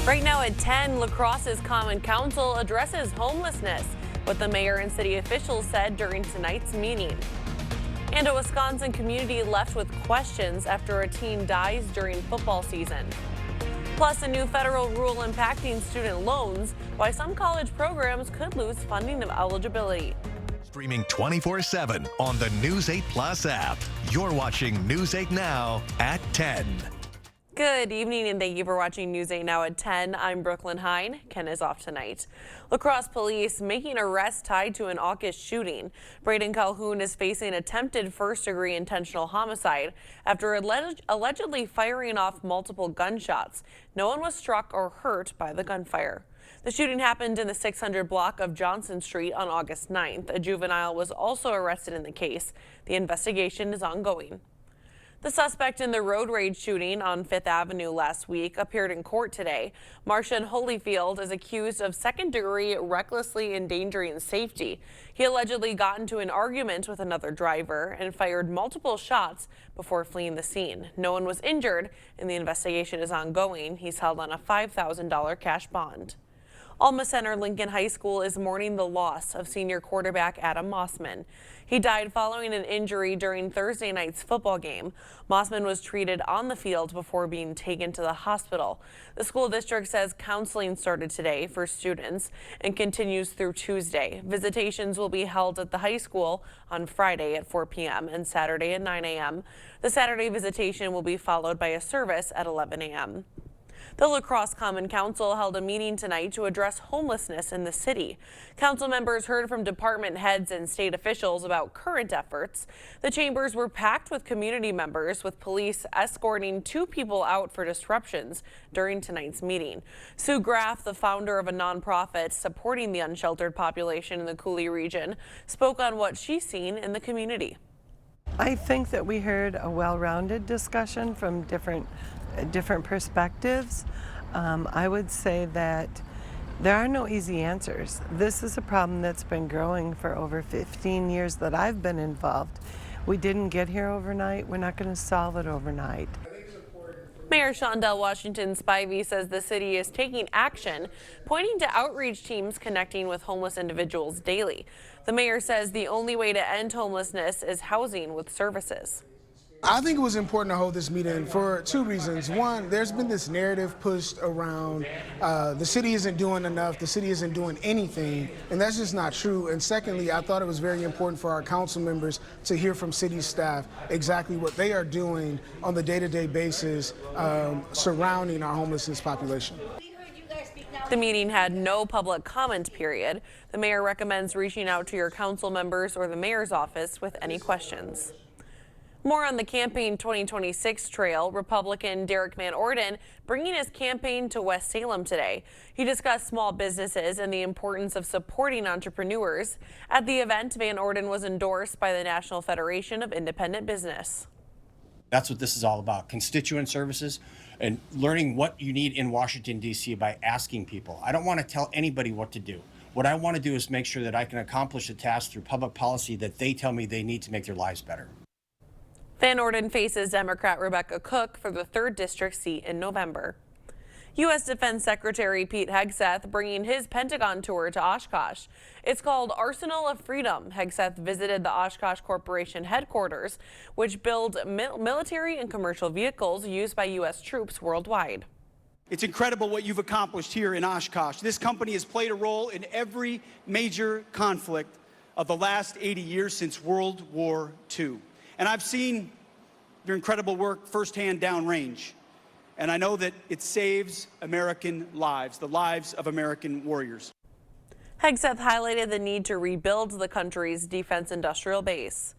Right now at 10, La Crosse's Common Council addresses homelessness, what the mayor and city officials said during tonight's meeting. And a Wisconsin community left with questions after a teen dies during football season. Plus, a new federal rule impacting student loans, why some college programs could lose funding of eligibility. Streaming 24/7 on the News 8 Plus app. You're watching News 8 Now at 10. Good evening and thank you for watching News 8 Now at 10. I'm Brooklyn Hine. Ken is off tonight. La Crosse police making arrests tied to an August shooting. Braden Calhoun is facing attempted first-degree intentional homicide after allegedly firing off multiple gunshots. No one was struck or hurt by the gunfire. The shooting happened in the 600 block of Johnson Street on August 9th. A juvenile was also arrested in the case. The investigation is ongoing. The suspect in the road rage shooting on 5th Avenue last week appeared in court today. Marshawn Holyfield is accused of second-degree recklessly endangering safety. He allegedly got into an argument with another driver and fired multiple shots before fleeing the scene. No one was injured, and the investigation is ongoing. He's held on a $5,000 cash bond. Alma Center Lincoln High School is mourning the loss of senior quarterback Adam Mossman. He died following an injury during Thursday night's football game. Mossman was treated on the field before being taken to the hospital. The school district says counseling started today for students and continues through Tuesday. Visitations will be held at the high school on Friday at 4 p.m. and Saturday at 9 a.m. The Saturday visitation will be followed by a service at 11 a.m. The La Crosse Common Council held a meeting tonight to address homelessness in the city. Council members heard from department heads and state officials about current efforts. The chambers were packed with community members, with police escorting 2 people out for disruptions during tonight's meeting. Sue Graff, the founder of a nonprofit supporting the unsheltered population in the Coulee region, spoke on what she's seen in the community. I think that we heard a well-rounded discussion from different perspectives. I would say that there are no easy answers. This is a problem that's been growing for over 15 years that I've been involved. We didn't get here overnight. We're not going to solve it overnight. Mayor Shondell Washington Spivey says the city is taking action, pointing to outreach teams connecting with homeless individuals daily. The mayor says the only way to end homelessness is housing with services. I think it was important to hold this meeting for 2 reasons. One, there's been this narrative pushed around the city isn't doing enough, the city isn't doing anything, and that's just not true. And secondly, I thought it was very important for our council members to hear from city staff exactly what they are doing on the day-to-day basis surrounding our homelessness population. The meeting had no public comment period. The mayor recommends reaching out to your council members or the mayor's office with any questions. More on the Campaign 2026 trail. Republican Derek Van Orden bringing his campaign to West Salem today. He discussed small businesses and the importance of supporting entrepreneurs. At the event, Van Orden was endorsed by the National Federation of Independent Business. That's what this is all about, constituent services and learning what you need in Washington, D.C. by asking people. I don't want to tell anybody what to do. What I want to do is make sure that I can accomplish a task through public policy that they tell me they need to make their lives better. Van Orden faces Democrat Rebecca Cook for the 3rd district seat in November. U.S. Defense Secretary Pete Hegseth bringing his Pentagon tour to Oshkosh. It's called Arsenal of Freedom. Hegseth visited the Oshkosh Corporation headquarters, which build military and commercial vehicles used by U.S. troops worldwide. It's incredible what you've accomplished here in Oshkosh. This company has played a role in every major conflict of the last 80 years since World War II. And I've seen your incredible work firsthand downrange. And I know that it saves American lives, the lives of American warriors. Hegseth highlighted the need to rebuild the country's defense industrial base.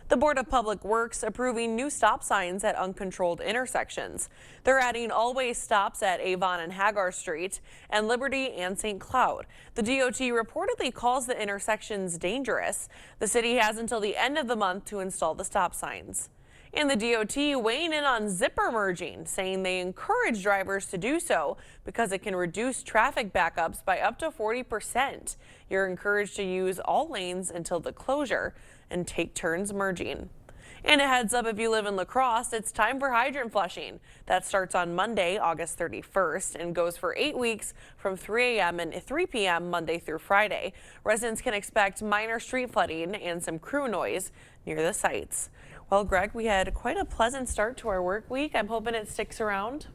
The Board of Public Works approving new stop signs at uncontrolled intersections. They're adding always stops at Avon and Hagar Street and Liberty and St. Cloud. The DOT reportedly calls the intersections dangerous. The city has until the end of the month to install the stop signs. And the DOT weighing in on zipper merging, saying they encourage drivers to do so because it can reduce traffic backups by up to 40%. You're encouraged to use all lanes until the closure and take turns merging. And a heads up if you live in La Crosse, it's time for hydrant flushing. That starts on Monday, August 31st and goes for 8 weeks from 3 a.m. and 3 p.m. Monday through Friday. Residents can expect minor street flooding and some crew noise near the sites. Well, Greg, we had quite a pleasant start to our work week. I'm hoping it sticks around.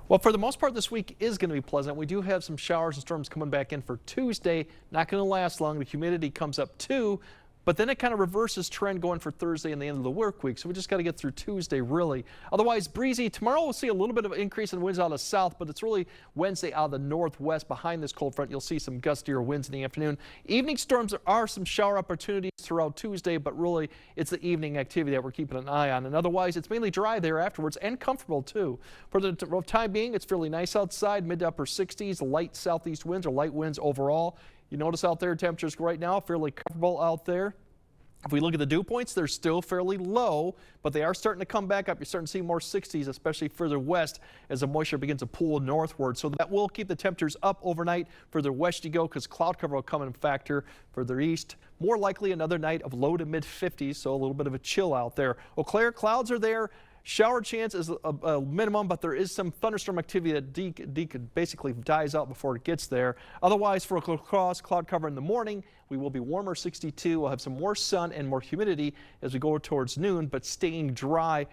Well, for the most part, this week is going to be pleasant. We do have some showers and storms coming back in for Tuesday. Not going to last long. The humidity comes up too. But then it kind of reverses trend going for Thursday and the end of the work week. So we just got to get through Tuesday, really. Otherwise, breezy. Tomorrow we'll see a little bit of an increase in winds out of the south, but it's really Wednesday out of the northwest. Behind this cold front, you'll see some gustier winds in the afternoon. Evening storms, there are some shower opportunities throughout Tuesday, but really it's the evening activity that we're keeping an eye on. And otherwise, it's mainly dry there afterwards and comfortable too. For the time being, it's fairly nice outside, mid to upper 60s, light southeast winds or light winds overall. You notice out there temperatures right now fairly comfortable out there. If we look at the dew points, they're still fairly low, but they are starting to come back up. You're starting to see more 60s, especially further west as the moisture begins to pool northward. So that will keep the temperatures up overnight. Further west you go because cloud cover will come in factor. Further east, more likely another night of low to mid 50s, so a little bit of a chill out there. Eau Claire, clouds are there. Shower chance is a minimum, but there is some thunderstorm activity that basically dies out before it gets there. Otherwise, for La Crosse, cloud cover in the morning. We will be warmer, 62. We'll have some more sun and more humidity as we go towards noon, but staying dry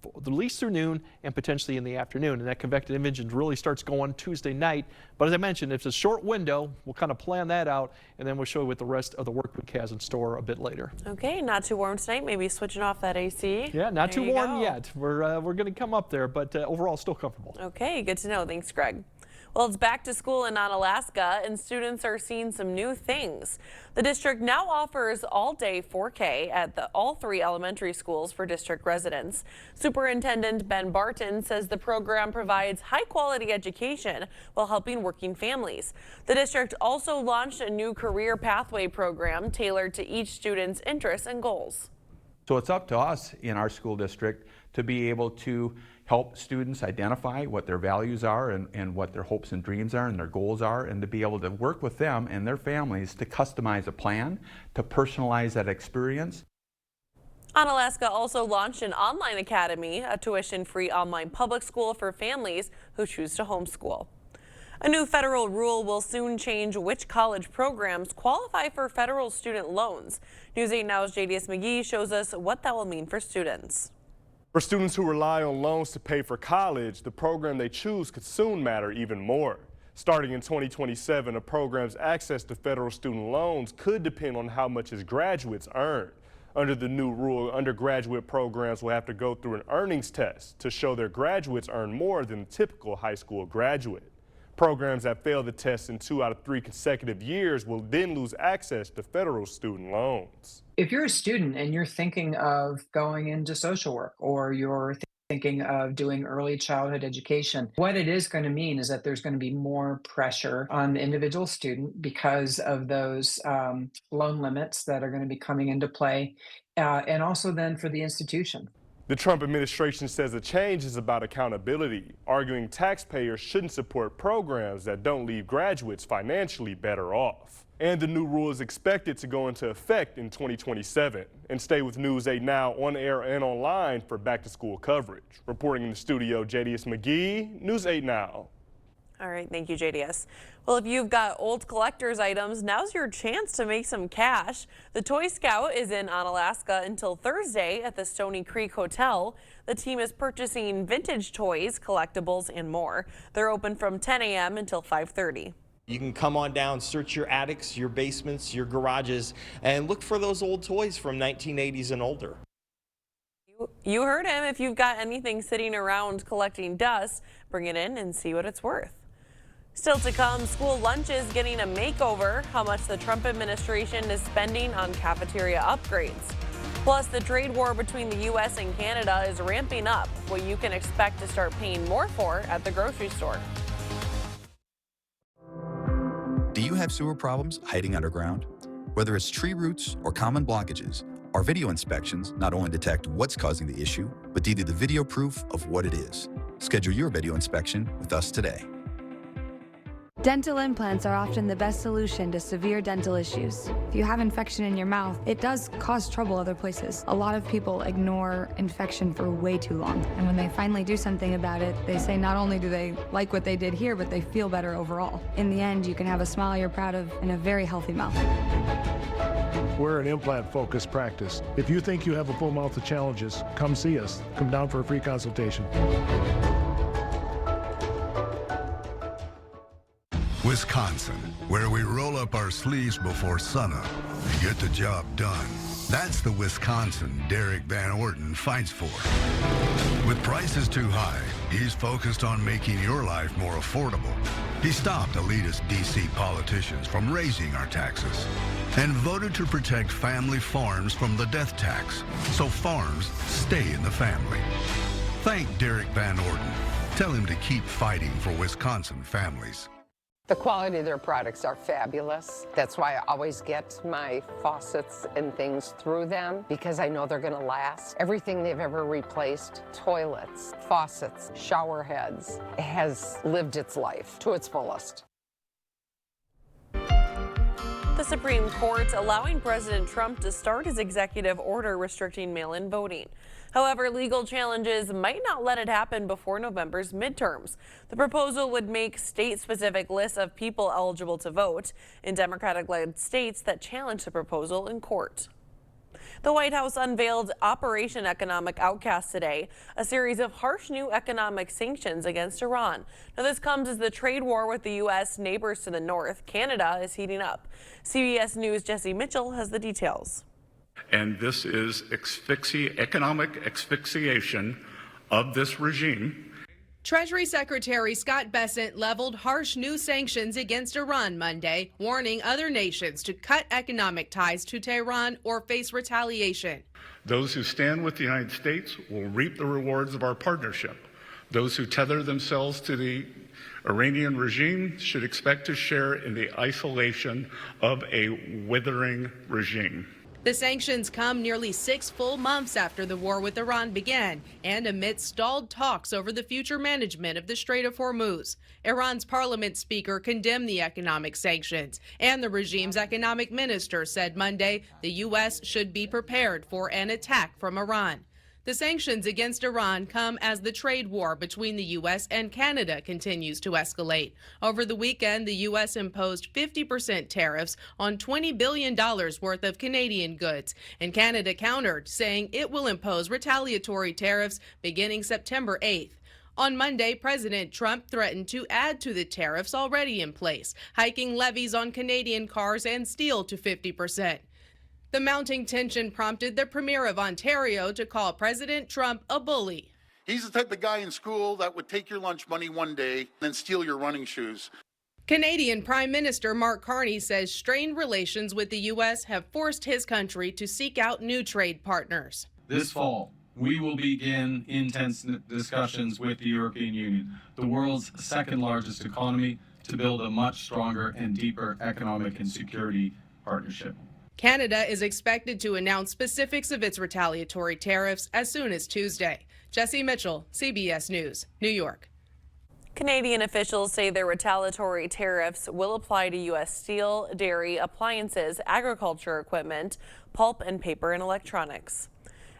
at least through noon and potentially in the afternoon. And that convective invasion really starts going Tuesday night. But as I mentioned, it's a short window. We'll kind of plan that out, and then we'll show you what the rest of the work week has in store a bit later. Okay, not too warm tonight. Maybe switching off that AC. Yeah, not There too you warm go. yet. We're going to come up there, but overall still comfortable. Okay, good to know. Thanks, Greg. Well, it's back to school in Onalaska, and students are seeing some new things. The district now offers all-day 4K at all 3 elementary schools for district residents. Superintendent Ben Barton says the program provides high-quality education while helping working families. The district also launched a new career pathway program tailored to each student's interests and goals. So it's up to us in our school district to be able to help students identify what their values are and what their hopes and dreams are and their goals are, and to be able to work with them and their families to customize a plan, to personalize that experience. Onalaska also launched an online academy, a tuition-free online public school for families who choose to homeschool. A new federal rule will soon change which college programs qualify for federal student loans. News 8 Now's JDS McGee shows us what that will mean for students. For students who rely on loans to pay for college, the program they choose could soon matter even more. Starting in 2027, a program's access to federal student loans could depend on how much its graduates earn. Under the new rule, undergraduate programs will have to go through an earnings test to show their graduates earn more than the typical high school graduate. Programs that fail the test in 2 out of 3 consecutive years will then lose access to federal student loans. If you're a student and you're thinking of going into social work, or you're thinking of doing early childhood education, what it is going to mean is that there's going to be more pressure on the individual student because of those loan limits that are going to be coming into play, and also then for the institution. The Trump administration says the change is about accountability, arguing taxpayers shouldn't support programs that don't leave graduates financially better off. And the new rule is expected to go into effect in 2027. And stay with News 8 Now on air and online for back-to-school coverage. Reporting in the studio, JDS McGee, News 8 Now. All right, thank you, JDS. Well, if you've got old collector's items, now's your chance to make some cash. The Toy Scout is in Onalaska until Thursday at the Stony Creek Hotel. The team is purchasing vintage toys, collectibles, and more. They're open from 10 a.m. until 5:30. You can come on down, search your attics, your basements, your garages, and look for those old toys from 1980s and older. You heard him. If you've got anything sitting around collecting dust, bring it in and see what it's worth. Still to come, school lunches getting a makeover, how much the Trump administration is spending on cafeteria upgrades. Plus, the trade war between the U.S. and Canada is ramping up, what you can expect to start paying more for at the grocery store. Do you have sewer problems hiding underground? Whether it's tree roots or common blockages, our video inspections not only detect what's causing the issue, but give you the video proof of what it is. Schedule your video inspection with us today. Dental implants are often the best solution to severe dental issues. If you have infection in your mouth, it does cause trouble other places. A lot of people ignore infection for way too long. And when they finally do something about it, they say not only do they like what they did here, but they feel better overall. In the end, you can have a smile you're proud of and a very healthy mouth. We're an implant-focused practice. If you think you have a full mouth of challenges, come see us. Come down for a free consultation. Wisconsin, where we roll up our sleeves before sunup and get the job done. That's the Wisconsin Derek Van Orton fights for. With prices too high, he's focused on making your life more affordable. He stopped elitist D.C. politicians from raising our taxes and voted to protect family farms from the death tax, so farms stay in the family. Thank Derek Van Orton. Tell him to keep fighting for Wisconsin families. The quality of their products are fabulous. That's why I always get my faucets and things through them, because I know they're gonna last. Everything they've ever replaced, toilets, faucets, shower heads, has lived its life to its fullest. The Supreme Court allowing President Trump to start his executive order restricting mail-in voting. However, legal challenges might not let it happen before November's midterms. The proposal would make state-specific lists of people eligible to vote in Democratic-led states that challenge the proposal in court. The White House unveiled Operation Economic Outcast today, a series of harsh new economic sanctions against Iran. Now, this comes as the trade war with the U.S. neighbors to the north, Canada, is heating up. CBS News' Jesse Mitchell has the details. And this is economic asphyxiation of this regime. Treasury Secretary Scott Bessent leveled harsh new sanctions against Iran Monday, warning other nations to cut economic ties to Tehran or face retaliation. Those who stand with the United States will reap the rewards of our partnership. Those who tether themselves to the Iranian regime should expect to share in the isolation of a withering regime. The sanctions come nearly 6 full months after the war with Iran began and amidst stalled talks over the future management of the Strait of Hormuz. Iran's parliament speaker condemned the economic sanctions, and the regime's economic minister said Monday the U.S. should be prepared for an attack from Iran. The sanctions against Iran come as the trade war between the U.S. and Canada continues to escalate. Over the weekend, the U.S. imposed 50% tariffs on $20 billion worth of Canadian goods, and Canada countered, saying it will impose retaliatory tariffs beginning September 8th. On Monday, President Trump threatened to add to the tariffs already in place, hiking levies on Canadian cars and steel to 50%. The mounting tension prompted the Premier of Ontario to call President Trump a bully. He's the type of guy in school that would take your lunch money one day and then steal your running shoes. Canadian Prime Minister Mark Carney says strained relations with the U.S. have forced his country to seek out new trade partners. This fall, we will begin intense discussions with the European Union, the world's second largest economy, to build a much stronger and deeper economic and security partnership. Canada is expected to announce specifics of its retaliatory tariffs as soon as Tuesday. Jesse Mitchell, CBS News, New York. Canadian officials say their retaliatory tariffs will apply to U.S. steel, dairy, appliances, agriculture equipment, pulp and paper, and electronics.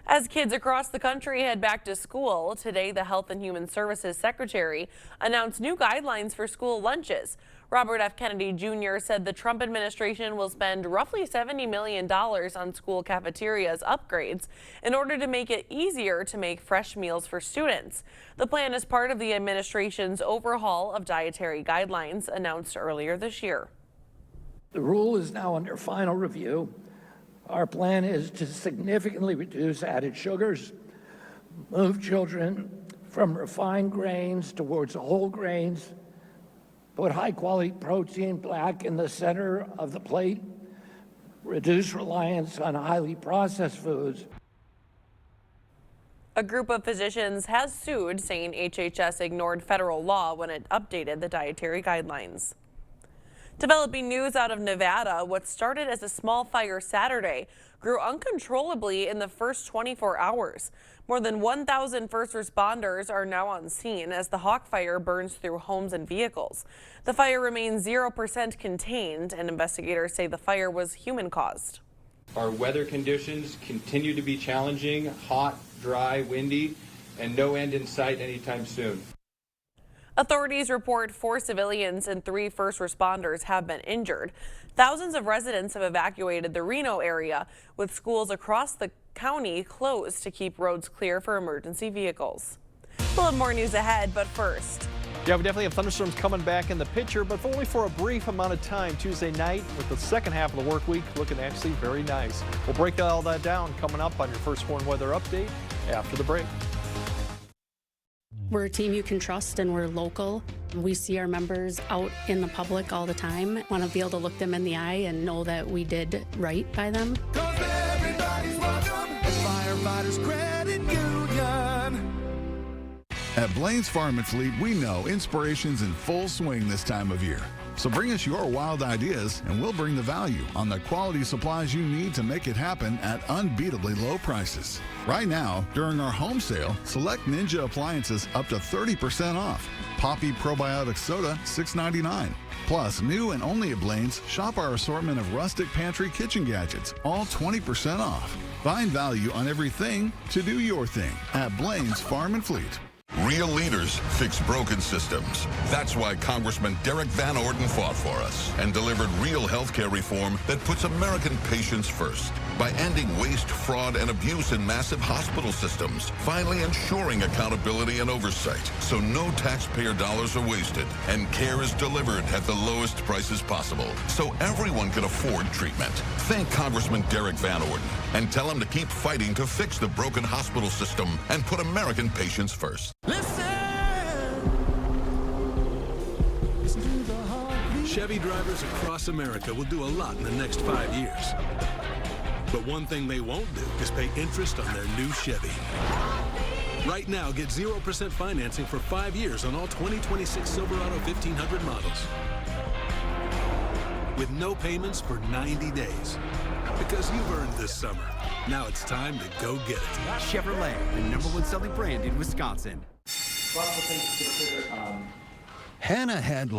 As kids across the country head back to school, today the Health and Human Services Secretary announced new guidelines for school lunches. Robert F. Kennedy Jr. said the Trump administration will spend roughly $70 million on school cafeterias upgrades in order to make it easier to make fresh meals for students. The plan is part of the administration's overhaul of dietary guidelines announced earlier this year. The rule is now under final review. Our plan is to significantly reduce added sugars, move children from refined grains towards whole grains, put high-quality protein back in the center of the plate, reduce reliance on highly processed foods. A group of physicians has sued, saying HHS ignored federal law when it updated the dietary guidelines. Developing news out of Nevada, what started as a small fire Saturday grew uncontrollably in the first 24 hours. More than 1,000 first responders are now on scene as the Hawk Fire burns through homes and vehicles. The fire remains 0% contained, and investigators say the fire was human-caused. Our weather conditions continue to be challenging, hot, dry, windy, and no end in sight anytime soon. Authorities report 4 civilians and 3 first responders have been injured. Thousands of residents have evacuated the Reno area, with schools across the county closed to keep roads clear for emergency vehicles. We'll have more news ahead, but first. Yeah, we definitely have thunderstorms coming back in the picture, but only for a brief amount of time Tuesday night, with the second half of the work week looking actually very nice. We'll break all that down coming up on your First Warn weather update after the break. We're a team you can trust, and we're local. We see our members out in the public all the time. Want to be able to look them in the eye and know that we did right by them. Everybody's welcome at Firefighters Credit Union. At Blaine's Farm and Fleet, we know inspiration's in full swing this time of year. So bring us your wild ideas, and we'll bring the value on the quality supplies you need to make it happen at unbeatably low prices. Right now, during our home sale, select Ninja appliances up to 30% off. Poppy Probiotic Soda, $6.99. Plus, new and only at Blaine's, shop our assortment of rustic pantry kitchen gadgets, all 20% off. Find value on everything to do your thing at Blaine's Farm and Fleet. Real leaders fix broken systems. That's why Congressman Derek Van Orden fought for us and delivered real health care reform that puts American patients first. By ending waste, fraud, and abuse in massive hospital systems, finally ensuring accountability and oversight so no taxpayer dollars are wasted and care is delivered at the lowest prices possible so everyone can afford treatment. Thank Congressman Derek Van Orden and tell him to keep fighting to fix the broken hospital system and put American patients first. Chevy drivers across America will do a lot in the next 5 years. But one thing they won't do is pay interest on their new Chevy. Right now, get 0% financing for 5 years on all 2026 Silverado 1500 models. With no payments for 90 days. Because you've earned this summer. Now it's time to go get it. Chevrolet, the #1 selling brand in Wisconsin. Hannah had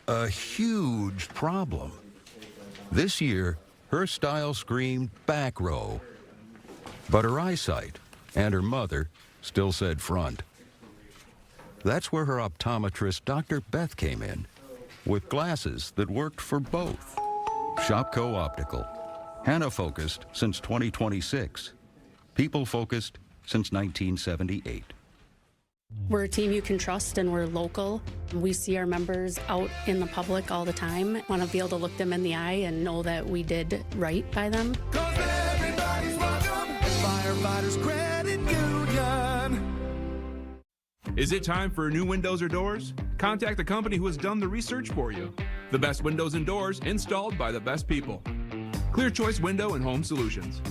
a huge problem. This year, her style screamed back row, but her eyesight and her mother still said front. That's where her optometrist, Dr. Beth, came in, with glasses that worked for both. Shopco Optical. Hannah focused since 2026. People focused since 1978. We're a team you can trust, and we're local. We see our members out in the public all the time. Want to be able to look them in the eye and know that we did right by them. Everybody's welcome at Firefighters Credit Union. Is it time for new windows or doors? Contact the company who has done the research for you. The best windows and doors installed by the best people. Clear Choice Window and Home Solutions.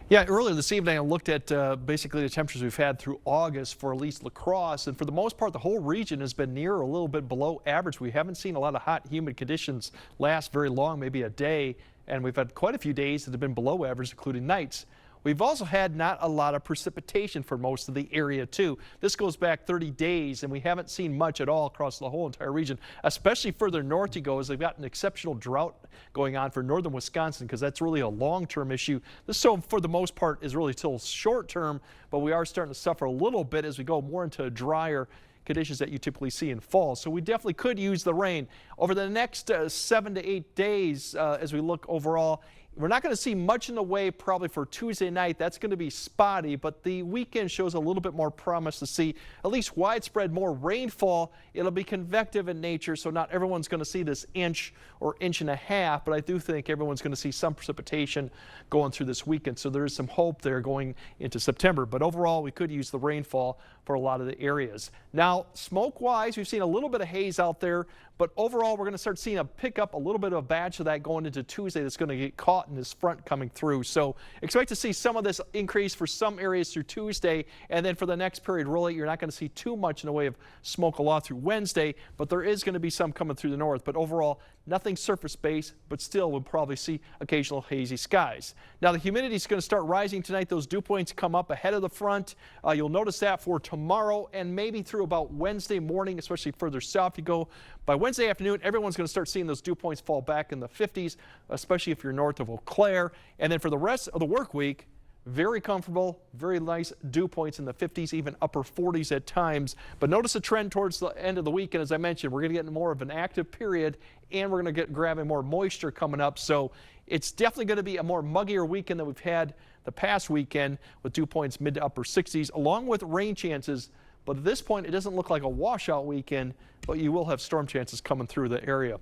Yeah, earlier this evening I looked at basically the temperatures we've had through August for at least La Crosse, and for the most part the whole region has been near or a little bit below average. We haven't seen a lot of hot, humid conditions last very long, maybe a day, and we've had quite a few days that have been below average, including nights. We've also had not a lot of precipitation for most of the area too. This goes back 30 days and we haven't seen much at all across the whole entire region, especially further north you go, as they've got an exceptional drought going on for northern Wisconsin, because that's really a long-term issue. This, so for the most part, is really still short-term, but we are starting to suffer a little bit as we go more into drier conditions that you typically see in fall. So we definitely could use the rain. Over the next 7 to 8 days, as we look overall, we're not going to see much in the way probably for Tuesday night. That's going to be spotty, but the weekend shows a little bit more promise to see at least widespread more rainfall. It'll be convective in nature, so not everyone's going to see this inch or inch and a half, but I do think everyone's going to see some precipitation going through this weekend. So there is some hope there going into September, but overall we could use the rainfall for a lot of the areas. Now, smoke-wise, we've seen a little bit of haze out there, But overall, we're going to start seeing a pickup, a little bit of a batch of that going into Tuesday that's going to get caught in this front coming through. So expect to see some of this increase for some areas through Tuesday. And then for the next period, really, you're not going to see too much in the way of smoke a lot through Wednesday. But there is going to be some coming through the north. But overall, nothing surface-based, but still we'll probably see occasional hazy skies. Now, the humidity is going to start rising tonight. Those dew points come up ahead of the front. You'll notice that for tomorrow and maybe through about Wednesday morning, especially further south you go. By Wednesday afternoon, everyone's going to start seeing those dew points fall back in the 50s, especially if you're north of Eau Claire. And then for the rest of the work week, very comfortable, very nice dew points in the 50s, even upper 40s at times. But notice a trend towards the end of the week. And as I mentioned, we're going to get more of an active period and we're going to get grabbing more moisture coming up. So it's definitely going to be a more muggier weekend than we've had the past weekend with dew points mid to upper 60s, along with rain chances. But at this point, it doesn't look like a washout weekend, but you will have storm chances coming through the area.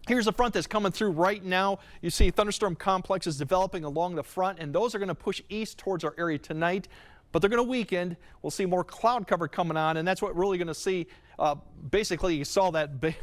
Here's a front that's coming through right now. You see thunderstorm complexes developing along the front, and those are going to push east towards our area tonight. But they're going to weaken. We'll see more cloud cover coming on, and that's what we're really going to see. Basically, you saw that big,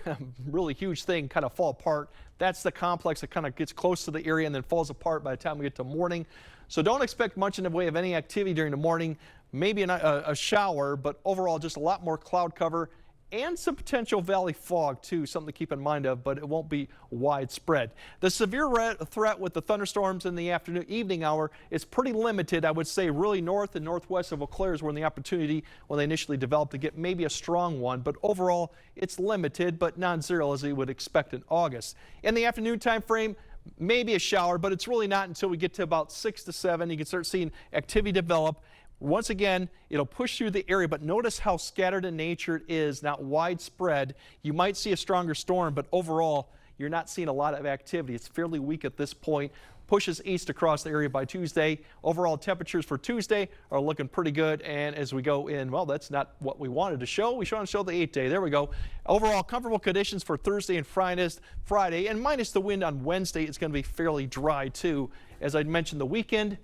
really huge thing kind of fall apart. That's the complex that kind of gets close to the area and then falls apart by the time we get to morning. So don't expect much in the way of any activity during the morning. Maybe a shower, but overall just a lot more cloud cover and some potential valley fog too, something to keep in mind of, but it won't be widespread. The severe threat with the thunderstorms in the evening hour is pretty limited. I would say really north and northwest of Eau Claire is where the opportunity when they initially developed to get maybe a strong one, but overall it's limited, but non-zero as you would expect in August. In the afternoon time frame, maybe a shower, but it's really not until we get to about 6 to 7. You can start seeing activity develop. Once again, it'll push through the area, but notice how scattered in nature it is, not widespread. You might see a stronger storm, but overall, you're not seeing a lot of activity. It's fairly weak at this point. Pushes east across the area by Tuesday. Overall temperatures for Tuesday are looking pretty good. And as we go in, well, that's not what we wanted to show. We want to show the 8-day. There we go. Overall comfortable conditions for Thursday and Friday, and minus the wind on Wednesday, it's going to be fairly dry too. As I mentioned, the weekend,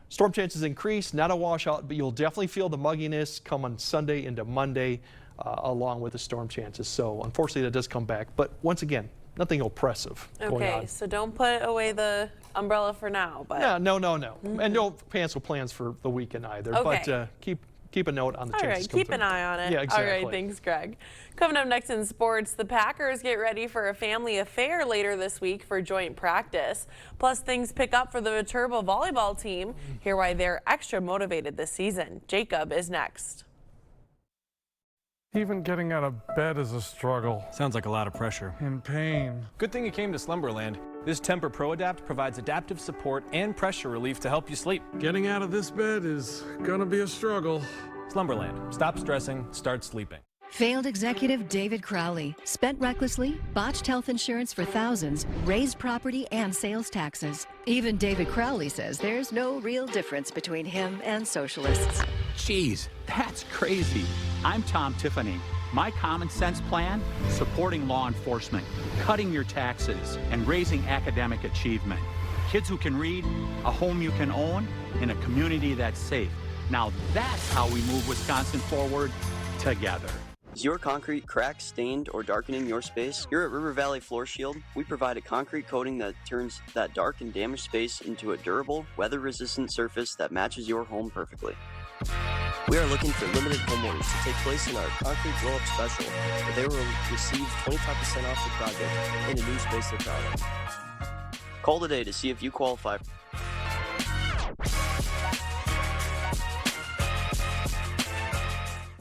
storm chances increase, not a washout, but you'll definitely feel the mugginess come on Sunday into Monday along with the storm chances. So unfortunately that does come back. But once again, nothing oppressive going on. Okay, so don't put away the umbrella for now. But no. And don't cancel plans for the weekend either. Okay. But keep a note on the chances. All right, keep an eye on it. Yeah, exactly. All right, thanks, Greg. Coming up next in sports, the Packers get ready for a family affair later this week for joint practice. Plus, things pick up for the Viterbo volleyball team. Hear why they're extra motivated this season. Jacob is next. Even getting out of bed is a struggle. Sounds like a lot of pressure. In pain. Good thing you came to Slumberland. This Tempur Pro Adapt provides adaptive support and pressure relief to help you sleep. Getting out of this bed is gonna be a struggle. Slumberland. Stop stressing, start sleeping. Failed executive David Crowley spent recklessly, botched health insurance for thousands, raised property and sales taxes. Even David Crowley says there's no real difference between him and socialists. Geez, that's crazy. I'm Tom Tiffany. My common sense plan, supporting law enforcement, cutting your taxes, and raising academic achievement. Kids who can read, a home you can own, and a community that's safe. Now that's how we move Wisconsin forward together. Is your concrete cracked, stained, or darkening your space? Here at River Valley Floor Shield, we provide a concrete coating that turns that dark and damaged space into a durable, weather-resistant surface that matches your home perfectly. We are looking for limited home orders to take place in our Concrete Glow Up Special, where they will receive 25% off the project in a new space they're proud of. Call today to see if you qualify.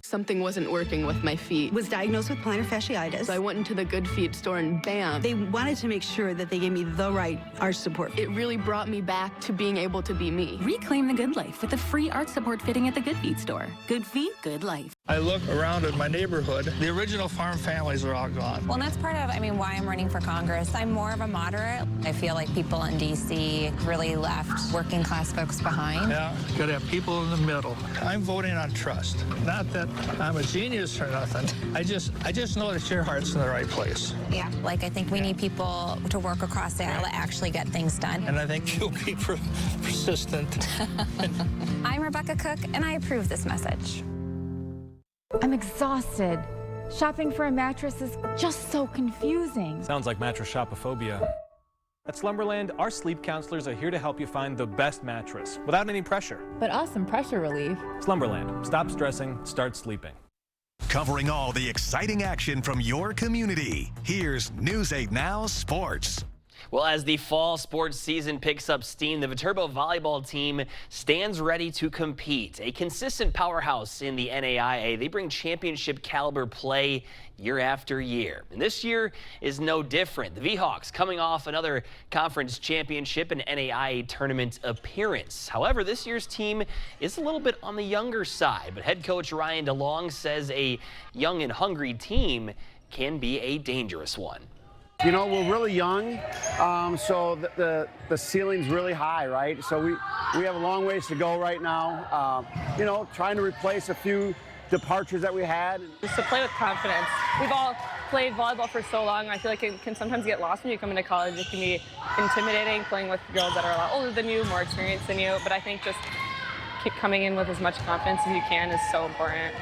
Something wasn't working with my feet. Was diagnosed with plantar fasciitis. So I went into the Good Feet store and bam. They wanted to make sure that they gave me the right arch support. It really brought me back to being able to be me. Reclaim the good life with a free arch support fitting at the Good Feet store. Good feet, good life. I look around at my neighborhood. The original farm families are all gone. Well, that's part of, why I'm running for Congress. I'm more of a moderate. I feel like people in D.C. really left working class folks behind. Yeah, you gotta have people in the middle. I'm voting on trust. Not that I'm a genius or nothing. I just know that your heart's in the right place. Yeah, I think we need people to work across the aisle to actually get things done. And I think you'll be persistent. I'm Rebecca Cook, and I approve this message. I'm exhausted. Shopping for a mattress is just so confusing. Sounds like mattress shopophobia. At Slumberland, our sleep counselors are here to help you find the best mattress without any pressure. But awesome pressure relief. Slumberland. Stop stressing, start sleeping. Covering all the exciting action from your community. Here's News 8 Now Sports. Well, as the fall sports season picks up steam, the Viterbo volleyball team stands ready to compete. A consistent powerhouse in the NAIA, they bring championship caliber play year after year. And this year is no different. The V-Hawks coming off another conference championship and NAIA tournament appearance. However, this year's team is a little bit on the younger side, but head coach Ryan DeLong says a young and hungry team can be a dangerous one. You know, we're really young, so the ceiling's really high, right? So we have a long ways to go right now. You know, trying to replace a few departures that we had. Just to play with confidence. We've all played volleyball for so long. I feel like it can sometimes get lost when you come into college. It can be intimidating playing with girls that are a lot older than you, more experienced than you. But I think just keep coming in with as much confidence as you can is so important.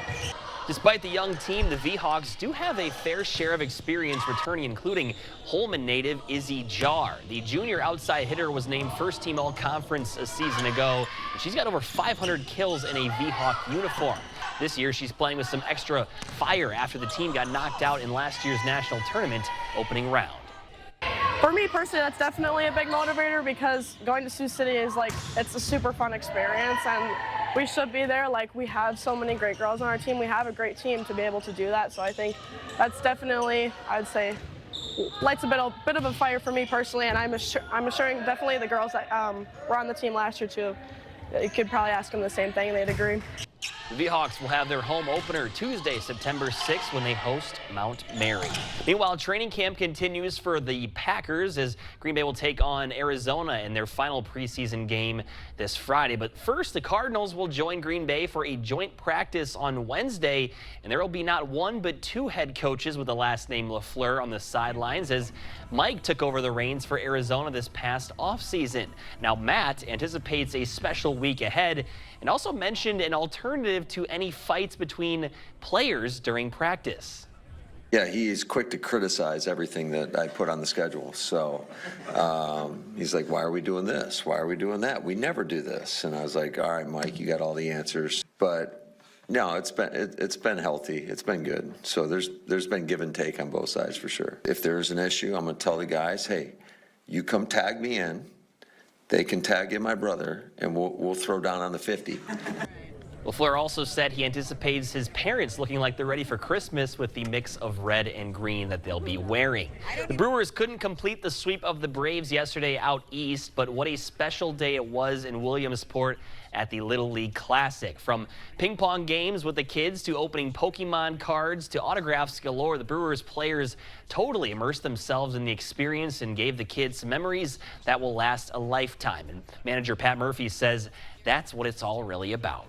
Despite the young team, the V-Hawks do have a fair share of experience returning, including Holman native Izzy Jar. The junior outside hitter was named first-team all-conference a season ago, and she's got over 500 kills in a V-Hawk uniform. This year, she's playing with some extra fire after the team got knocked out in last year's national tournament opening round. For me personally, that's definitely a big motivator because going to Sioux City is it's a super fun experience, and we should be there. We have so many great girls on our team. We have a great team to be able to do that. So I think that's definitely, I'd say, lights a bit of a fire for me personally, and I'm assuring definitely the girls that were on the team last year too. You could probably ask them the same thing, and they'd agree. The V-Hawks will have their home opener Tuesday, September 6th when they host Mount Mary. Meanwhile, training camp continues for the Packers as Green Bay will take on Arizona in their final preseason game this Friday. But first, the Cardinals will join Green Bay for a joint practice on Wednesday, and there will be not one but two head coaches with the last name LaFleur on the sidelines as Mike took over the reins for Arizona this past offseason. Now, Matt anticipates a special week ahead and also mentioned an alternative to any fights between players during practice. Yeah, he's quick to criticize everything that I put on the schedule. So he's like, why are we doing this? Why are we doing that? We never do this. And I was like, all right, Mike, you got all the answers. But no, it's been healthy. It's been good. So there's been give and take on both sides for sure. If there's an issue, I'm going to tell the guys, hey, you come tag me in. They can tag in my brother, and we'll throw down on the 50. LaFleur also said he anticipates his parents looking like they're ready for Christmas with the mix of red and green that they'll be wearing. The Brewers couldn't complete the sweep of the Braves yesterday out east, but what a special day it was in Williamsport at the Little League Classic. From ping pong games with the kids to opening Pokemon cards to autographs galore, the Brewers players totally immersed themselves in the experience and gave the kids some memories that will last a lifetime. And manager Pat Murphy says that's what it's all really about.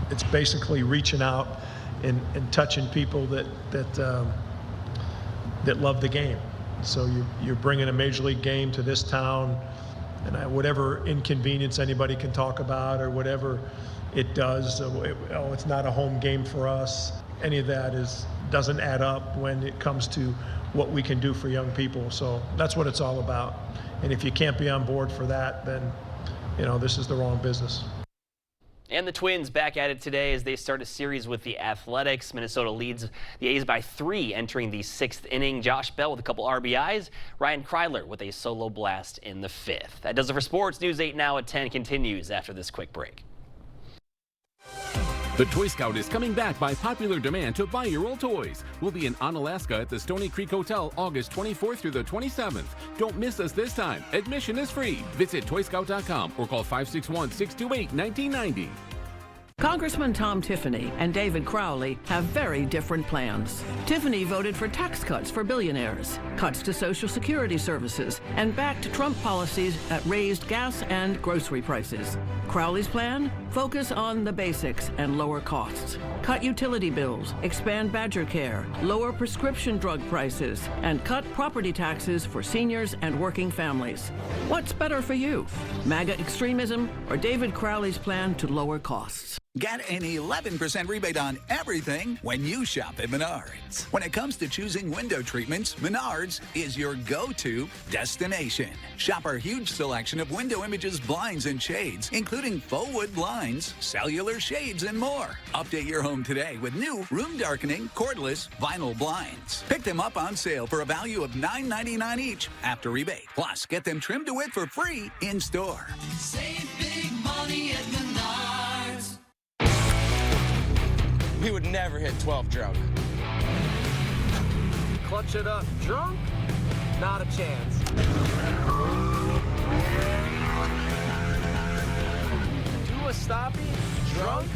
It's basically reaching out and touching people that love the game. So you're bringing a major league game to this town, and whatever inconvenience anybody can talk about or whatever it does, it's not a home game for us. Any of that doesn't add up when it comes to what we can do for young people. So that's what it's all about. And if you can't be on board for that, then this is the wrong business. And the Twins back at it today as they start a series with the Athletics. Minnesota leads the A's by 3 entering the 6th inning. Josh Bell with a couple RBIs. Ryan Kreidler with a solo blast in the 5th. That does it for sports. News 8 Now at 10 continues after this quick break. The Toy Scout is coming back by popular demand to buy your old toys. We'll be in Onalaska at the Stony Creek Hotel August 24th through the 27th. Don't miss us this time. Admission is free. Visit toyscout.com or call 561-628-1990. Congressman Tom Tiffany and David Crowley have very different plans. Tiffany voted for tax cuts for billionaires, cuts to Social Security services, and backed Trump policies that raised gas and grocery prices. Crowley's plan? Focus on the basics and lower costs. Cut utility bills, expand Badger Care, lower prescription drug prices, and cut property taxes for seniors and working families. What's better for you? MAGA extremism or David Crowley's plan to lower costs? Get an 11% rebate on everything when you shop at Menards. When it comes to choosing window treatments, Menards is your go-to destination. Shop our huge selection of window images, blinds, and shades, including faux wood blinds, cellular shades, and more. Update your home today with new room-darkening, cordless vinyl blinds. Pick them up on sale for a value of $9.99 each after rebate. Plus, get them trimmed to width for free in-store. Save big money at Menards. We would never hit 12 drunk. Clutch it up drunk? Not a chance. Do a stoppie drunk?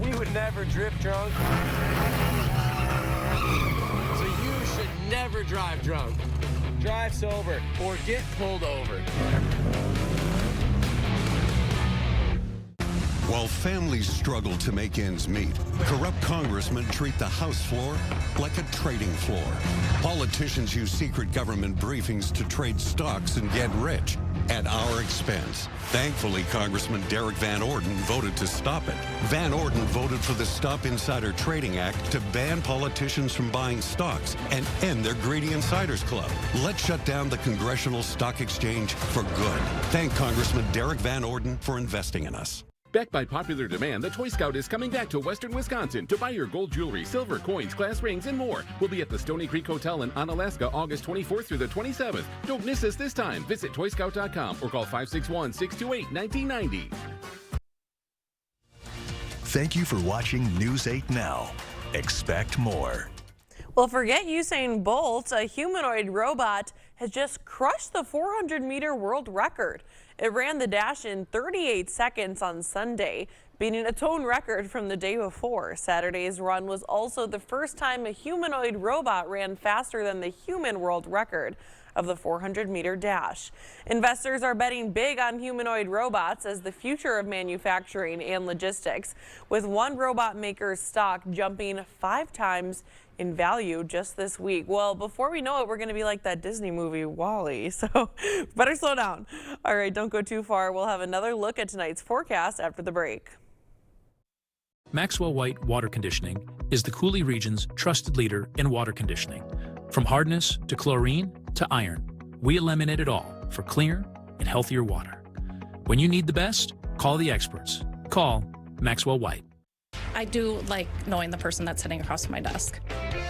We would never drift drunk. So you should never drive drunk. Drive sober or get pulled over. While families struggle to make ends meet, corrupt congressmen treat the House floor like a trading floor. Politicians use secret government briefings to trade stocks and get rich at our expense. Thankfully, Congressman Derek Van Orden voted to stop it. Van Orden voted for the Stop Insider Trading Act to ban politicians from buying stocks and end their greedy insiders club. Let's shut down the Congressional Stock Exchange for good. Thank Congressman Derek Van Orden for investing in us. Backed by popular demand, the Toy Scout is coming back to Western Wisconsin to buy your gold jewelry, silver coins, class rings, and more. We'll be at the Stony Creek Hotel in Onalaska, August 24th through the 27th. Don't miss us this time. Visit toyscout.com or call 561-628-1990. Thank you for watching News 8 Now. Expect more. Well, forget Usain Bolt. A humanoid robot has just crushed the 400-meter world record. It ran the dash in 38 seconds on Sunday, beating a town record from the day before. Saturday's run was also the first time a humanoid robot ran faster than the human world record of the 400-meter dash. Investors are betting big on humanoid robots as the future of manufacturing and logistics, with one robot maker's stock jumping 5 times in value just this week. Well, before we know it, we're going to be like that Disney movie WALL-E, so better slow down. All right, don't go too far. We'll have another look at tonight's forecast after the break. Maxwell White Water Conditioning is the Coulee region's trusted leader in water conditioning. From hardness to chlorine to iron, we eliminate it all for cleaner and healthier water. When you need the best, call the experts. Call Maxwell White. I do like knowing the person that's sitting across from my desk.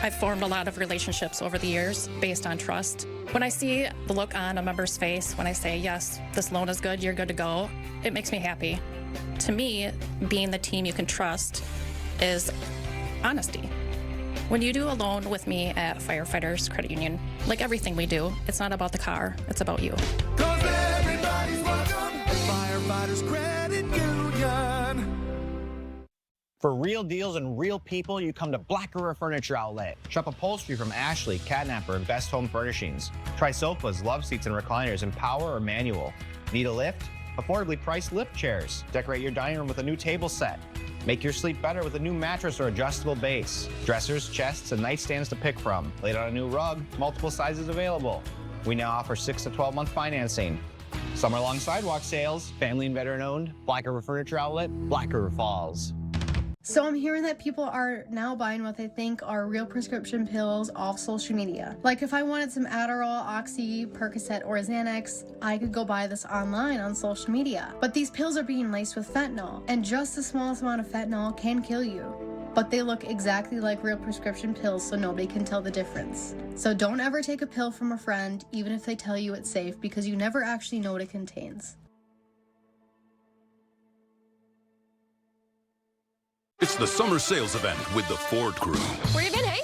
I've formed a lot of relationships over the years based on trust. When I see the look on a member's face, when I say, yes, this loan is good, you're good to go, it makes me happy. To me, being the team you can trust is honesty. When you do a loan with me at Firefighters Credit Union, like everything we do, it's not about the car, it's about you. 'Cause everybody's welcome at Firefighters Credit Union. For real deals and real people, you come to Black River Furniture Outlet. Shop upholstery from Ashley, Catnapper, and Best Home Furnishings. Try sofas, love seats, and recliners in power or manual. Need a lift? Affordably priced lift chairs. Decorate your dining room with a new table set. Make your sleep better with a new mattress or adjustable base. Dressers, chests, and nightstands to pick from. Laid on a new rug, multiple sizes available. We now offer 6 to 12-month financing. Summer-long sidewalk sales, family and veteran-owned, Black River Furniture Outlet, Black River Falls. So I'm hearing that people are now buying what they think are real prescription pills off social media. Like if I wanted some Adderall, Oxy, Percocet, or Xanax, I could go buy this online on social media. But these pills are being laced with fentanyl, and just the smallest amount of fentanyl can kill you. But they look exactly like real prescription pills, so nobody can tell the difference. So don't ever take a pill from a friend, even if they tell you it's safe, because you never actually know what it contains. It's the summer sales event with the Ford Crew. Where you been, hey?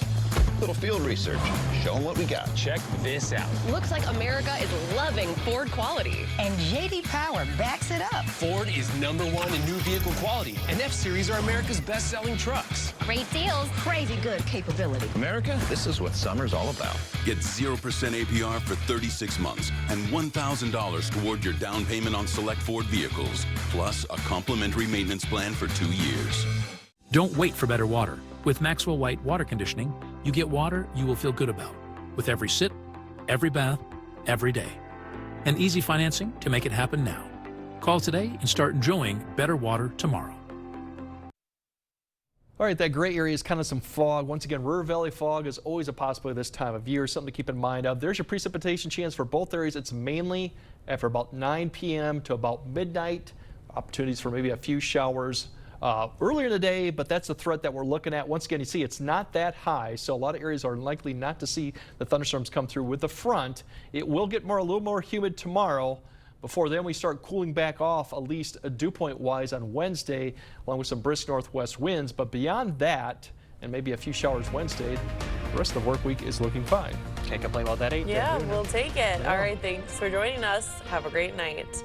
Little field research. Show them what we got. Check this out. Looks like America is loving Ford quality. And J.D. Power backs it up. Ford is #1 in new vehicle quality, and F-Series are America's best-selling trucks. Great deals, crazy good capability. America, this is what summer's all about. Get 0% APR for 36 months and $1,000 toward your down payment on select Ford vehicles, plus a complimentary maintenance plan for 2 years. Don't wait for better water. With Maxwell White Water Conditioning, you get water you will feel good about with every sip, every bath, every day. And easy financing to make it happen now. Call today and start enjoying better water tomorrow. All right, that gray area is kind of some fog. Once again, River Valley fog is always a possibility this time of year, something to keep in mind of. There's your precipitation chance for both areas. It's mainly after about 9 p.m. to about midnight. Opportunities for maybe a few showers earlier in the day, but that's the threat that we're looking at. Once again, you see it's not that high, so a lot of areas are likely not to see the thunderstorms come through with the front. It will get a little more humid tomorrow. Before then, we start cooling back off, at least dew point wise, on Wednesday, along with some brisk northwest winds. But beyond that, and maybe a few showers Wednesday, the rest of the work week is looking fine. Can't complain about that, 8. Yeah, we'll take it. All right, thanks for joining us. Have a great night.